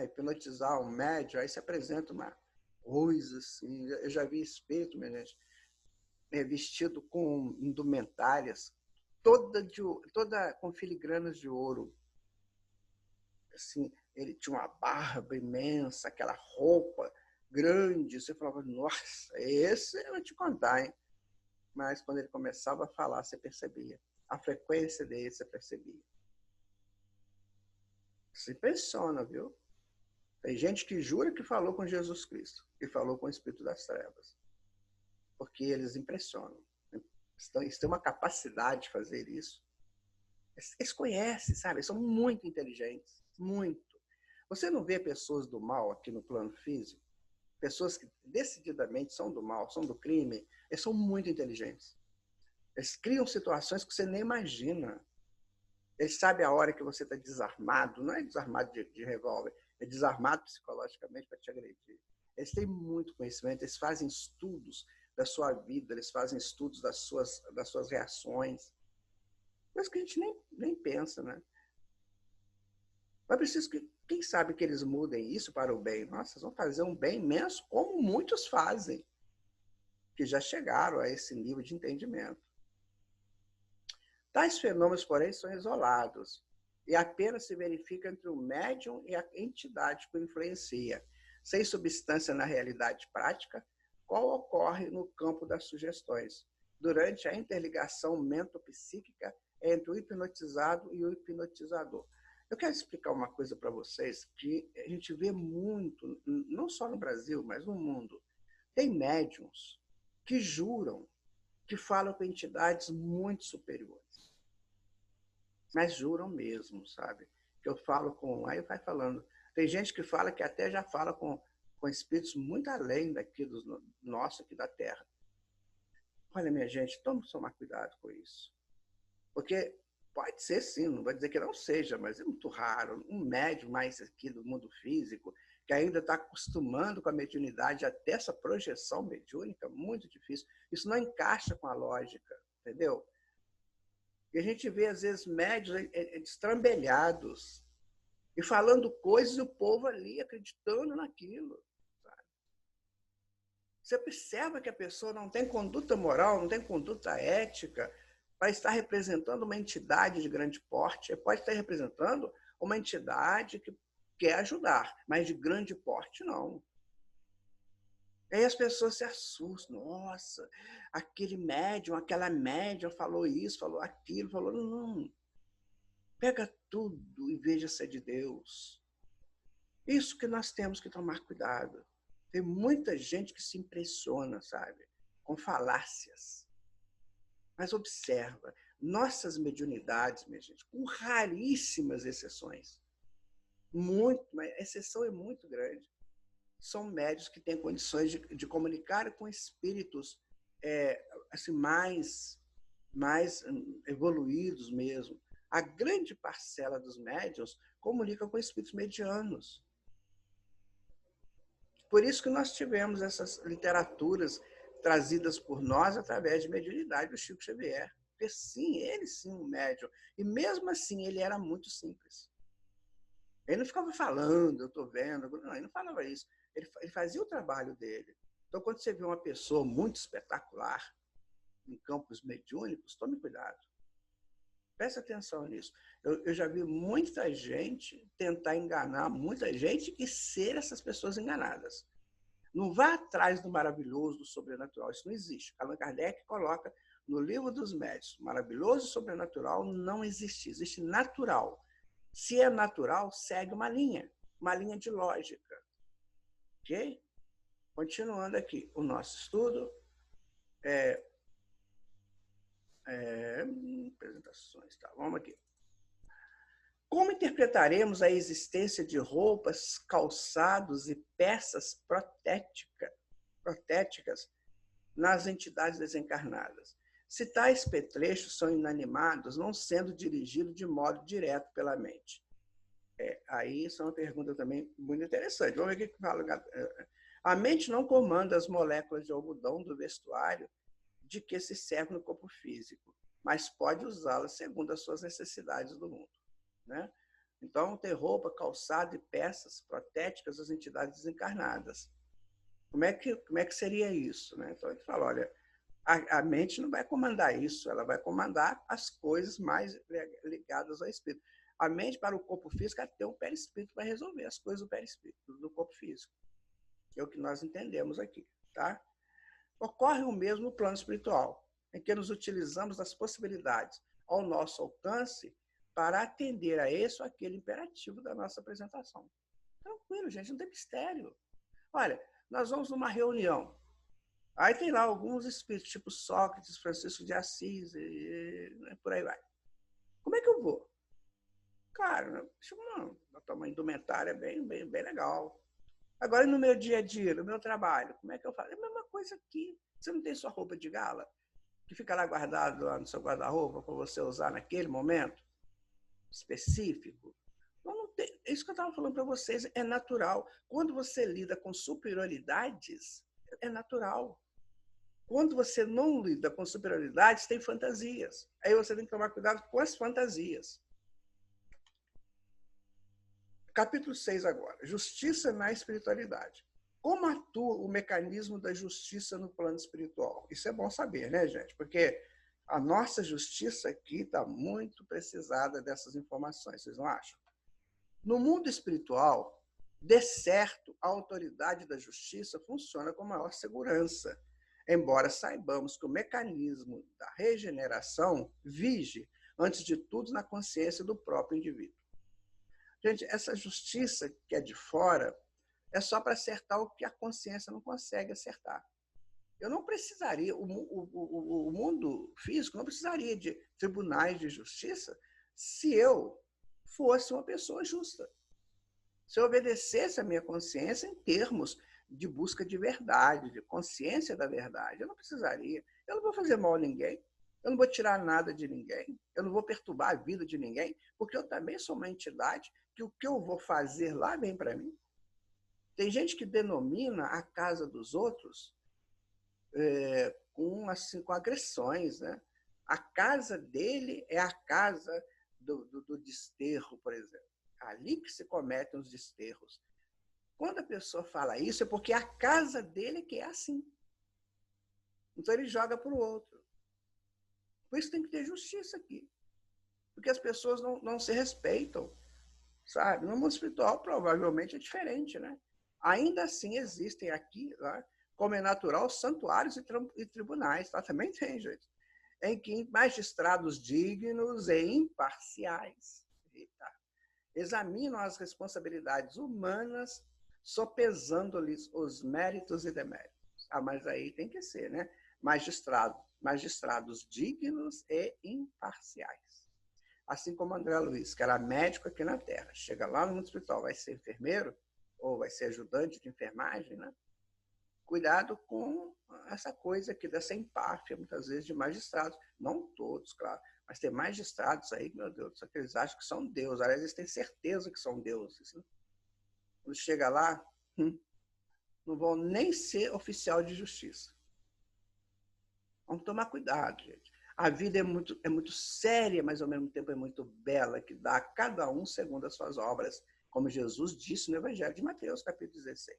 hipnotizar um médium, aí se apresenta uma coisa assim. Eu já vi espírito, minha gente, vestido com indumentárias, toda com filigranas de ouro. Assim, ele tinha uma barba imensa, aquela roupa grande. Você falava, nossa, esse eu vou te contar, hein? Mas quando ele começava a falar, você percebia. A frequência dele, você percebia. Se impressiona, viu? Tem gente que jura que falou com Jesus Cristo, que falou com o Espírito das Trevas. Porque eles impressionam. Eles têm uma capacidade de fazer isso. Eles conhecem, sabe? Eles são muito inteligentes. Muito. Você não vê pessoas do mal aqui no plano físico? Pessoas que decididamente são do mal, são do crime. Eles são muito inteligentes. Eles criam situações que você nem imagina. Eles sabem a hora que você está desarmado, não é desarmado de revólver, é desarmado psicologicamente para te agredir. Eles têm muito conhecimento, eles fazem estudos da sua vida, eles fazem estudos das suas reações. Coisa que a gente nem pensa, né? Mas preciso que, quem sabe que eles mudem isso para o bem. Nossa, eles vão fazer um bem imenso, como muitos fazem, que já chegaram a esse nível de entendimento. Tais fenômenos, porém, são isolados e apenas se verificam entre o médium e a entidade que o influencia, sem substância na realidade prática, qual ocorre no campo das sugestões, durante a interligação mentopsíquica entre o hipnotizado e o hipnotizador. Eu quero explicar uma coisa para vocês que a gente vê muito, não só no Brasil, mas no mundo. Tem médiums que juram que falam com entidades muito superiores. Mas juram mesmo, sabe? Que eu falo com... Aí vai falando. Tem gente que fala que até já fala com espíritos muito além daqui do nosso, aqui da Terra. Olha, minha gente, tomar cuidado com isso. Porque pode ser sim, não vou dizer que não seja, mas é muito raro. Um médium mais aqui do mundo físico, que ainda está acostumando com a mediunidade, até essa projeção mediúnica, muito difícil. Isso não encaixa com a lógica, entendeu? E a gente vê, às vezes, médios destrambelhados e falando coisas e o povo ali acreditando naquilo. Sabe? Você observa que a pessoa não tem conduta moral, não tem conduta ética, para estar representando uma entidade de grande porte. Pode estar representando uma entidade que quer ajudar, mas de grande porte não. Aí as pessoas se assustam. Nossa, aquele médium, aquela médium falou isso, falou aquilo, falou... Não. Pega tudo e veja se é de Deus. Isso que nós temos que tomar cuidado. Tem muita gente que se impressiona, sabe, com falácias. Mas observa, nossas mediunidades, minha gente, com raríssimas exceções, mas a exceção é muito grande, são médiuns que têm condições de comunicar com espíritos assim, mais evoluídos mesmo. A grande parcela dos médiuns comunica com espíritos medianos. Por isso que nós tivemos essas literaturas trazidas por nós através de mediunidade do Chico Xavier. Porque sim, ele sim, um médium. E mesmo assim, ele era muito simples. Ele não ficava falando, eu estou vendo. Não, ele não falava isso. Ele fazia o trabalho dele. Então, quando você vê uma pessoa muito espetacular em campos mediúnicos, tome cuidado. Preste atenção nisso. Eu já vi muita gente tentar enganar muita gente e ser essas pessoas enganadas. Não vá atrás do maravilhoso, do sobrenatural. Isso não existe. Allan Kardec coloca no livro dos médiuns, maravilhoso e sobrenatural não existe. Existe natural. Se é natural, segue uma linha de lógica. Ok? Continuando aqui o nosso estudo. Apresentações, tá? Vamos aqui. Como interpretaremos a existência de roupas, calçados e peças protéticas nas entidades desencarnadas, se tais petrechos são inanimados, não sendo dirigidos de modo direto pela mente? Aí isso é uma pergunta também muito interessante. Vamos ver o que fala. A mente não comanda as moléculas de algodão do vestuário de que se serve no corpo físico, mas pode usá-las segundo as suas necessidades do mundo. Né? Então, ter roupa, calçado e peças protéticas das entidades desencarnadas. Como é que seria isso? Né? Então, a gente fala, olha, a mente não vai comandar isso, ela vai comandar as coisas mais ligadas ao espírito. A mente, para o corpo físico, é ter um perispírito para resolver as coisas do perispírito, do corpo físico. É o que nós entendemos aqui. Tá? Ocorre o mesmo no plano espiritual, em que nos utilizamos das possibilidades ao nosso alcance para atender a esse ou aquele imperativo da nossa apresentação. Tranquilo, gente, não tem mistério. Olha, nós vamos numa reunião. Aí tem lá alguns espíritos, tipo Sócrates, Francisco de Assis, e por aí vai. Como é que eu vou? Cara, a tua indumentária é bem legal. Agora, no meu dia a dia, no meu trabalho, como é que eu faço? É a mesma coisa aqui. Você não tem sua roupa de gala? que fica lá guardado lá no seu guarda-roupa para você usar naquele momento específico. Não tem, é isso que eu estava falando para vocês, é natural. Quando você lida com superioridades, é natural. Quando você não lida com superioridades, tem fantasias. Aí você tem que tomar cuidado com as fantasias. Capítulo 6 agora. Justiça na espiritualidade. Como atua o mecanismo da justiça no plano espiritual? Isso é bom saber, né, gente? Porque a nossa justiça aqui está muito precisada dessas informações, vocês não acham? No mundo espiritual, de certo, a autoridade da justiça funciona com maior segurança, embora saibamos que o mecanismo da regeneração vige, antes de tudo, na consciência do próprio indivíduo. Gente, essa justiça que é de fora é só para acertar o que a consciência não consegue acertar. Eu não precisaria, o mundo físico não precisaria de tribunais de justiça se eu fosse uma pessoa justa. Se eu obedecesse a minha consciência em termos de busca de verdade, de consciência da verdade, eu não precisaria. Eu não vou fazer mal a ninguém, eu não vou tirar nada de ninguém, eu não vou perturbar a vida de ninguém, porque eu também sou uma entidade que o que eu vou fazer lá vem para mim. Tem gente que denomina a casa dos outros com agressões, né? A casa dele é a casa do desterro, por exemplo. Ali que se cometem os desterros. Quando a pessoa fala isso, é porque a casa dele que é assim. Então ele joga para o outro. Por isso tem que ter justiça aqui. Porque as pessoas não se respeitam, sabe? No mundo espiritual, provavelmente, é diferente, né? Ainda assim, existem aqui, né, como é natural, santuários e tribunais, tá? Também tem, gente, em que magistrados dignos e imparciais examinam as responsabilidades humanas, sopesando-lhes os méritos e deméritos. Ah, mas aí tem que ser, né? Magistrados dignos e imparciais. Assim como André Luiz, que era médico aqui na Terra, chega lá no mundo espiritual, vai ser enfermeiro ou vai ser ajudante de enfermagem, né? Cuidado com essa coisa aqui dessa empáfia, muitas vezes, de magistrados. Não todos, claro, mas tem magistrados aí, meu Deus, só que eles acham que são deuses. Aliás, eles têm certeza que são deuses. Né? Quando chega lá, não vão nem ser oficial de justiça. Vamos tomar cuidado, gente. A vida é muito séria, mas ao mesmo tempo é muito bela, que dá a cada um segundo as suas obras, como Jesus disse no Evangelho de Mateus, capítulo 16.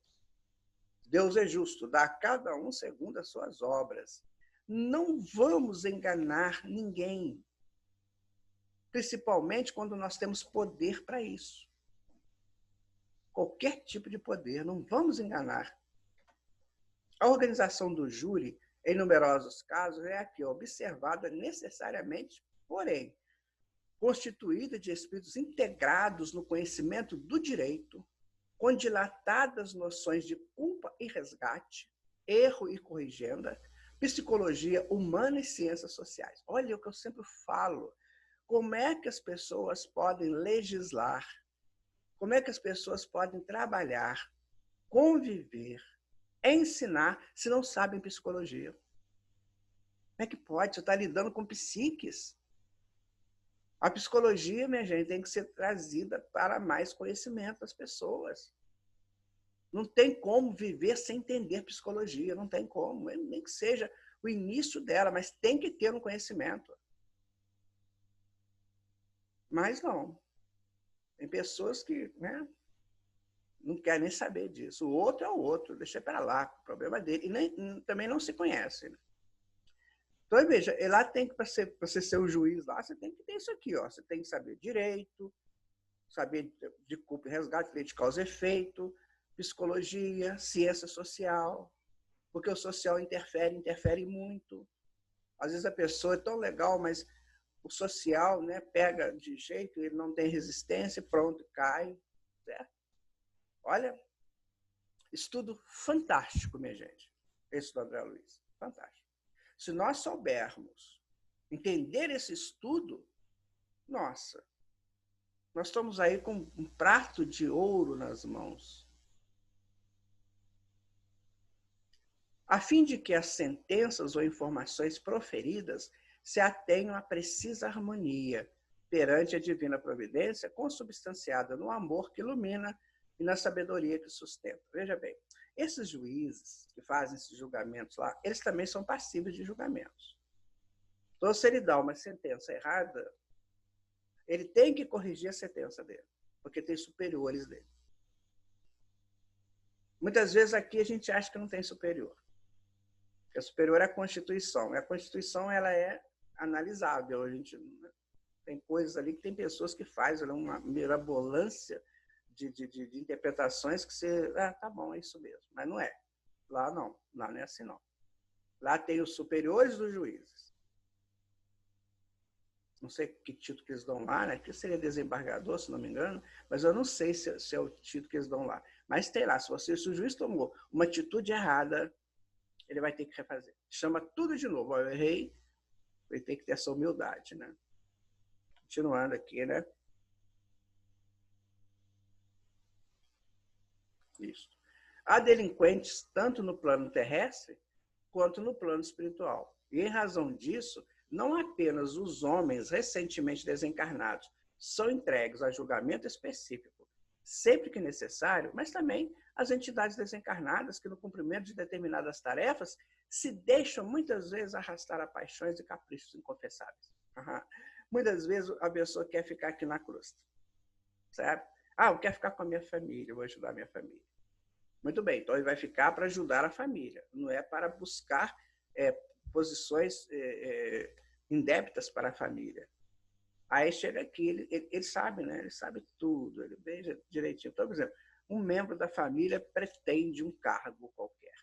Deus é justo, dá a cada um segundo as suas obras. Não vamos enganar ninguém, principalmente quando nós temos poder para isso. Qualquer tipo de poder, não vamos enganar. A organização do júri, em numerosos casos, é aqui observada necessariamente, porém, constituída de espíritos integrados no conhecimento do direito, com dilatadas noções de culpa e resgate, erro e corrigenda, psicologia humana e ciências sociais. Olha o que eu sempre falo. Como é que as pessoas podem legislar? Como é que as pessoas podem trabalhar, conviver, ensinar, se não sabem psicologia? Como é que pode? Você está lidando com psiques. A psicologia, minha gente, tem que ser trazida para mais conhecimento das pessoas. Não tem como viver sem entender psicologia, não tem como, nem que seja o início dela, mas tem que ter um conhecimento. Mas não. Tem pessoas que, né, não querem nem saber disso. O outro é o outro, deixa para lá, o problema dele. E também não se conhece. Né? Então, veja, lá tem que, para você ser o juiz lá, você tem que ter isso aqui, ó. Você tem que saber direito, saber de culpa e resgate, lei de causa e efeito, psicologia, ciência social, porque o social interfere muito. Às vezes a pessoa é tão legal, mas o social, né, pega de jeito, ele não tem resistência, pronto, cai. Certo? Olha, estudo fantástico, minha gente, esse do André Luiz, fantástico. Se nós soubermos entender esse estudo, nossa, nós estamos aí com um prato de ouro nas mãos. a fim de que as sentenças ou informações proferidas se atenham à precisa harmonia perante a divina providência, consubstanciada no amor que ilumina e na sabedoria que sustenta. Veja bem, esses juízes que fazem esses julgamentos lá, eles também são passíveis de julgamentos. Então, se ele dá uma sentença errada, ele tem que corrigir a sentença dele, porque tem superiores dele. Muitas vezes aqui a gente acha que não tem superior. Porque a superior é a Constituição. E a Constituição ela é analisável. A gente tem coisas ali que tem pessoas que fazem uma mirabolância de interpretações que você... Ah, tá bom, é isso mesmo. Mas não é. Lá não. Lá não é assim, não. Lá tem os superiores dos juízes. Não sei que título que eles dão lá, né? Que seria desembargador, se não me engano, mas eu não sei se é o título que eles dão lá. Mas tem lá, se o juiz tomou uma atitude errada, ele vai ter que refazer. Chama tudo de novo. Eu errei, ele tem que ter essa humildade, né? Continuando aqui, né? Isso. Há delinquentes tanto no plano terrestre quanto no plano espiritual. E em razão disso, não apenas os homens recentemente desencarnados são entregues a julgamento específico, sempre que necessário, mas também as entidades desencarnadas que, no cumprimento de determinadas tarefas, se deixam muitas vezes arrastar a paixões e caprichos inconfessáveis. Muitas vezes a pessoa quer ficar aqui na crosta, certo? Ah, eu quero ficar com a minha família, eu vou ajudar a minha família. Muito bem, então ele vai ficar para ajudar a família, não é para buscar posições indébitas para a família. Aí chega aqui, ele sabe, né? Ele sabe tudo, ele veja direitinho. Então, por exemplo, um membro da família pretende um cargo qualquer.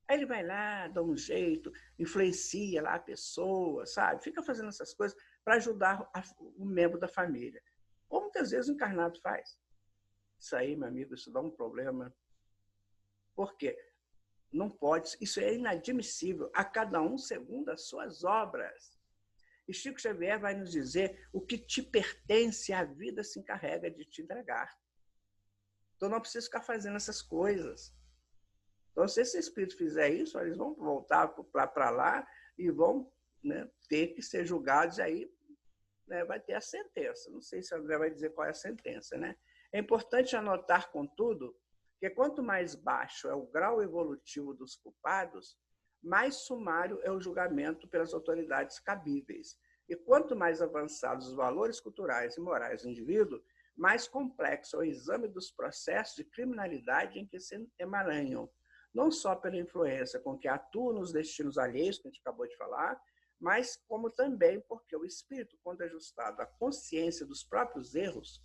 Aí ele vai lá, dá um jeito, influencia lá a pessoa, sabe? Fica fazendo essas coisas para ajudar o membro da família. Como muitas vezes o encarnado faz. Isso aí, meu amigo, isso dá um problema. Por quê? Não pode, isso é inadmissível, a cada um segundo as suas obras. E Chico Xavier vai nos dizer o que te pertence, a vida se encarrega de te entregar. Então não precisa ficar fazendo essas coisas. Então, se esse espírito fizer isso, eles vão voltar para lá e vão, né, ter que ser julgados, e aí, né, vai ter a sentença. Não sei se o André vai dizer qual é a sentença, né? É importante anotar, contudo, que quanto mais baixo é o grau evolutivo dos culpados, mais sumário é o julgamento pelas autoridades cabíveis. E quanto mais avançados os valores culturais e morais do indivíduo, mais complexo é o exame dos processos de criminalidade em que se emaranham, não só pela influência com que atuam nos destinos alheios, que a gente acabou de falar, mas como também porque o espírito, quando ajustado à consciência dos próprios erros,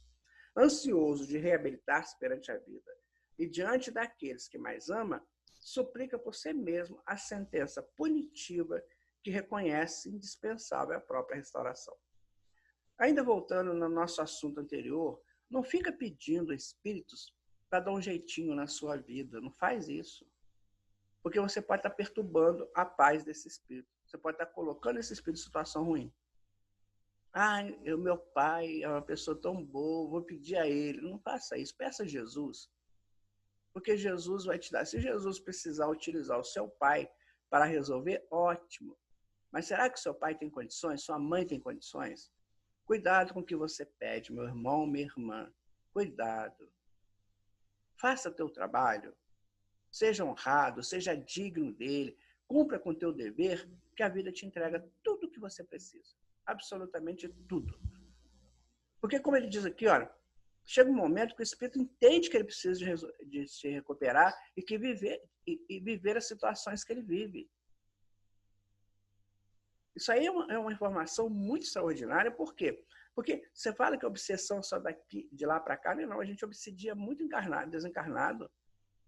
ansioso de reabilitar-se perante a vida, e diante daqueles que mais ama, suplica por si mesmo a sentença punitiva que reconhece indispensável a própria restauração. Ainda voltando no nosso assunto anterior, não fica pedindo a espíritos para dar um jeitinho na sua vida, não faz isso. Porque você pode estar perturbando a paz desse espírito. Você pode estar colocando esse espírito em situação ruim. Ah, meu pai é uma pessoa tão boa, vou pedir a ele. Não faça isso, peça a Jesus. Porque Jesus vai te dar. Se Jesus precisar utilizar o seu pai para resolver, ótimo. Mas será que seu pai tem condições? Sua mãe tem condições? Cuidado com o que você pede, meu irmão, minha irmã. Cuidado. Faça teu trabalho. Seja honrado, seja digno dele. Cumpra com o teu dever, que a vida te entrega tudo o que você precisa. Absolutamente tudo. Porque, como ele diz aqui, olha, chega um momento que o espírito entende que ele precisa de se recuperar e que viver as situações que ele vive. Isso aí é uma informação muito extraordinária. Por quê? Porque você fala que a obsessão só daqui, de lá para cá, não, a gente obsedia muito encarnado, desencarnado,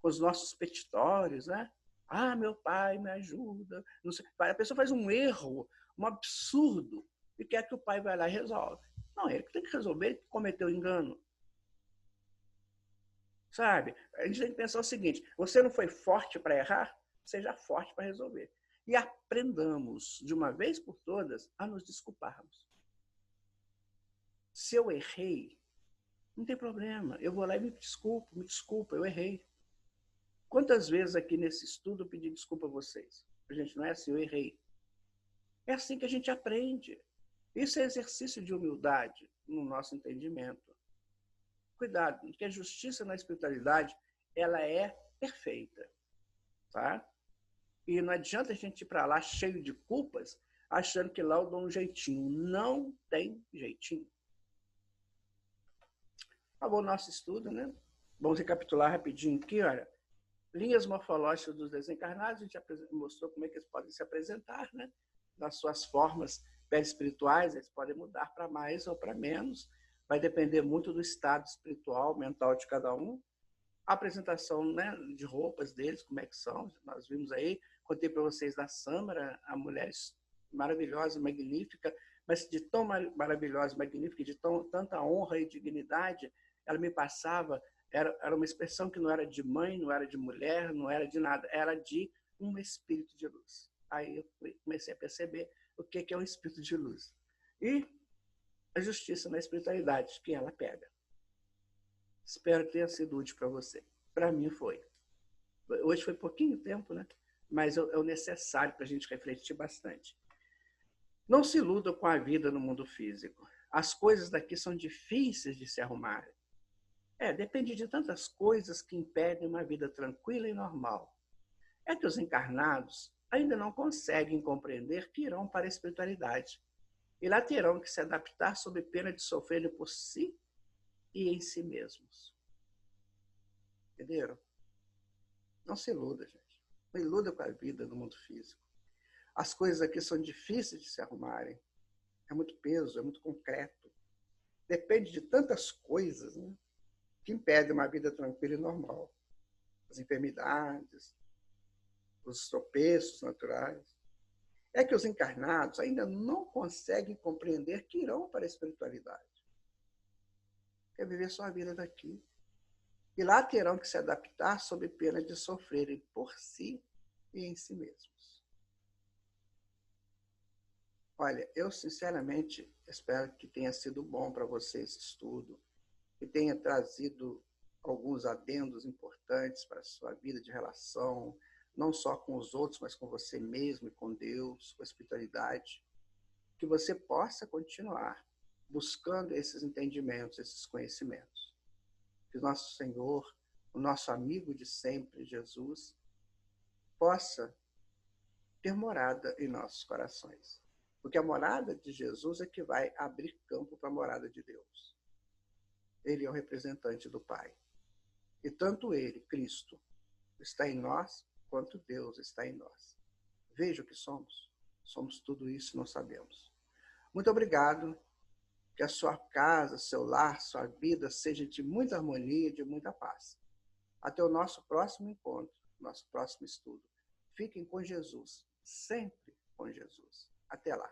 com os nossos petitórios, né? Ah, meu pai, me ajuda. Não sei. A pessoa faz um erro, um absurdo, e quer que o pai vá lá e resolve. Não, ele que tem que resolver, ele que cometeu engano. Sabe? A gente tem que pensar o seguinte, você não foi forte para errar? Seja forte para resolver. E aprendamos, de uma vez por todas, a nos desculparmos. Se eu errei, não tem problema. Eu vou lá e me desculpo, eu errei. Quantas vezes aqui nesse estudo eu pedi desculpa a vocês? Gente, não é assim, eu errei. É assim que a gente aprende. Isso é exercício de humildade no nosso entendimento. Cuidado, porque a justiça na espiritualidade, ela é perfeita, tá? E não adianta a gente ir para lá cheio de culpas, achando que lá eu dou um jeitinho. Não tem jeitinho. Acabou o nosso estudo, né? Vamos recapitular rapidinho aqui, olha. Linhas morfológicas dos desencarnados, a gente mostrou como é que eles podem se apresentar, né? Nas suas formas perispirituais, eles podem mudar para mais ou para menos, vai depender muito do estado espiritual, mental de cada um. A apresentação, né, de roupas deles, como é que são, nós vimos aí, contei para vocês da Samara, a mulher maravilhosa, magnífica, mas de tão maravilhosa, magnífica, de tanta honra e dignidade, ela me passava, era uma expressão que não era de mãe, não era de mulher, não era de nada, era de um espírito de luz. Aí eu comecei a perceber o que é um espírito de luz. E a justiça na espiritualidade, que ela pega. Espero que tenha sido útil para você. Para mim foi. Hoje foi pouquinho tempo, né? Mas é o necessário para a gente refletir bastante. Não se iluda com a vida no mundo físico. As coisas daqui são difíceis de se arrumar. Depende de tantas coisas que impedem uma vida tranquila e normal. É que os encarnados ainda não conseguem compreender que irão para a espiritualidade. E lá terão que se adaptar sob pena de sofrerem por si e em si mesmos. Entenderam? Não se iluda, gente. Não iluda com a vida no mundo físico. As coisas aqui são difíceis de se arrumarem. É muito peso, é muito concreto. Depende de tantas coisas, né, que impedem uma vida tranquila e normal. As enfermidades, os tropeços naturais. É que os encarnados ainda não conseguem compreender que irão para a espiritualidade. Quer viver sua vida daqui. E lá terão que se adaptar sob pena de sofrerem por si e em si mesmos. Olha, eu sinceramente espero que tenha sido bom para você esse estudo, que tenha trazido alguns adendos importantes para a sua vida de relação, não só com os outros, mas com você mesmo e com Deus, com a espiritualidade, que você possa continuar buscando esses entendimentos, esses conhecimentos. Que o nosso Senhor, o nosso amigo de sempre, Jesus, possa ter morada em nossos corações. Porque a morada de Jesus é que vai abrir campo para a morada de Deus. Ele é o representante do Pai. E tanto ele, Cristo, está em nós, quanto Deus está em nós. Veja o que somos. Somos tudo isso, não sabemos. Muito obrigado. Que a sua casa, seu lar, sua vida seja de muita harmonia e de muita paz. Até o nosso próximo encontro, nosso próximo estudo. Fiquem com Jesus, sempre com Jesus. Até lá.